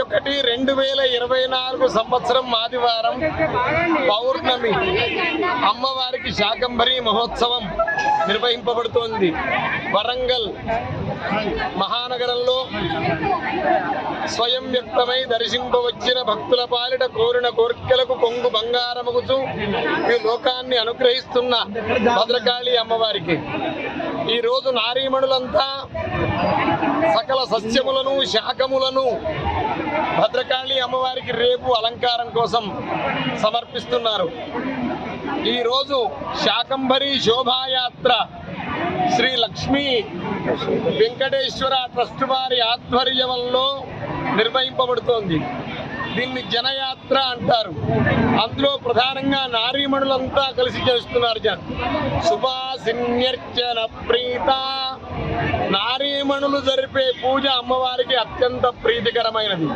21/2024 సంవత్సరం ఆదివారం పౌర్ణమి అమ్మవారికి శాకంబరి మహోత్సవం నిర్వహింపబడుతోంది. వరంగల్ మహానగరంలో స్వయం వ్యక్తమై దర్శింపవచ్చిన భక్తుల పాలిట కోరిన కోర్కెలకు కొంగు బంగారమగుచు ఈ లోకాన్ని అనుగ్రహిస్తున్న భద్రకాళి అమ్మవారికి ఈరోజు నారీమణులంతా సకల సస్యములను శాకములను భద్రకాళి అమ్మవారికి రేపు అలంకారం కోసం సమర్పిస్తున్నారు. ఈరోజు శాకంబరి శోభాయాత్ర శ్రీ లక్ష్మీ వెంకటేశ్వర ట్రస్ట్ వారి ఆధ్వర్యంలో నిర్వహింపబడుతోంది. దీన్ని జనయాత్ర అంటారు. అందులో ప్రధానంగా నారీమణులంతా కలిసి చేస్తున్నారు. సుభాసిన్యర్చన ప్రీత నారీమణులు జరిపే పూజ అమ్మవారికి అత్యంత ప్రీతికరమైనది.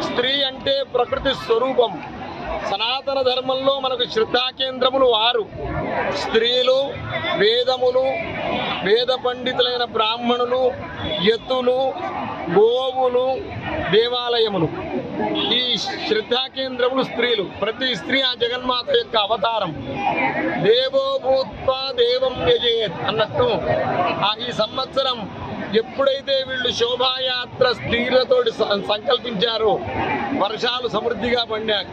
స్త్రీ అంటే ప్రకృతి స్వరూపం. సనాతన ధర్మంలో మనకు శ్రద్ధా కేంద్రములు 6: స్త్రీలు, వేదములు, వేద పండితులైన బ్రాహ్మణులు, యతులు, గోవులు, దేవాలయములు. ఈ శ్రద్ధా కేంద్రములు స్త్రీలు. ప్రతి స్త్రీ ఆ జగన్మాత యొక్క అవతారం. దేవో భూత్వా దేవం యజేత్ అన్నట్టు ఈ సంవత్సరం ఎప్పుడైతే వీళ్ళు శోభాయాత్ర స్త్రీలతోటి సంకల్పించారో వర్షాలు సమృద్ధిగా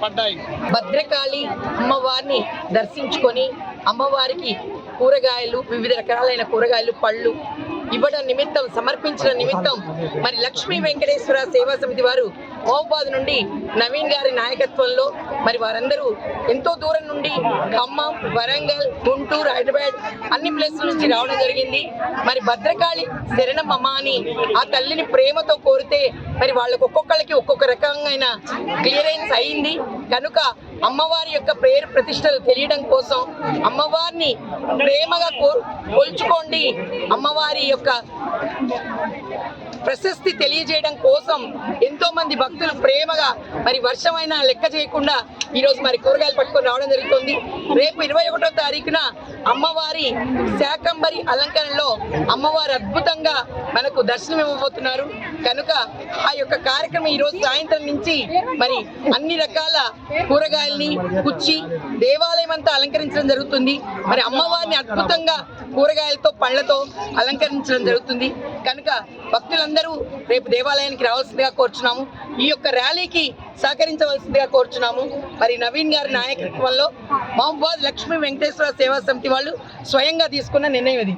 పడ్డాయి. భద్రకాళి అమ్మవారిని దర్శించుకొని అమ్మవారికి కూరగాయలు, వివిధ రకాలైన కూరగాయలు, పళ్ళు ఇవ్వడం నిమిత్తం, సమర్పించడం నిమిత్తం మరి లక్ష్మీ వెంకటేశ్వర సేవా సమితి వారు మహబూబాద్ నుండి నవీన్ గారి నాయకత్వంలో మరి వారందరూ ఎంతో దూరం నుండి ఖమ్మం, వరంగల్, గుంటూరు, హైదరాబాద్ అన్ని ప్లేసుల నుంచి రావడం జరిగింది. మరి భద్రకాళి శరణమమ్మ అని ఆ తల్లిని ప్రేమతో కోరితే మరి వాళ్ళకు ఒక్కొక్కరికి ఒక్కొక్క రకంగా క్లియరెన్స్ అయింది. కనుక అమ్మవారి యొక్క పేరు ప్రతిష్టలు తెలియడం కోసం అమ్మవారిని ప్రేమగా కొలుచుకోండి, అమ్మవారి యొక్క ప్రశస్తి తెలియజేయడం కోసం ఎంతో మంది భక్తులు ప్రేమగా మరి వర్షమైనా లెక్క చేయకుండా ఈరోజు మరి కూరగాయలు పట్టుకొని రావడం జరుగుతుంది. రేపు 21వ తారీఖున అమ్మవారి శాకంబరి అలంకరణలో అమ్మవారు అద్భుతంగా మనకు దర్శనం ఇవ్వబోతున్నారు. కనుక ఆ యొక్క కార్యక్రమం ఈరోజు సాయంత్రం నుంచి మరి అన్ని రకాల కూరగాయల్ని కుచ్చి దేవాలయం అంతా అలంకరించడం జరుగుతుంది. మరి అమ్మవారిని అద్భుతంగా కూరగాయలతో, పళ్ళతో అలంకరించడం జరుగుతుంది. కనుక భక్తులందరూ రేపు దేవాలయానికి రావాల్సిందిగా కోరుచున్నాము. ఈ యొక్క ర్యాలీకి సహకరించవలసిందిగా కోరుచున్నాము. మరి నవీన్ గారి నాయకత్వంలో మహబూబాద్ లక్ష్మీ వెంకటేశ్వర సేవా సమితి వాళ్ళు స్వయంగా తీసుకున్న నిర్ణయం ఇది.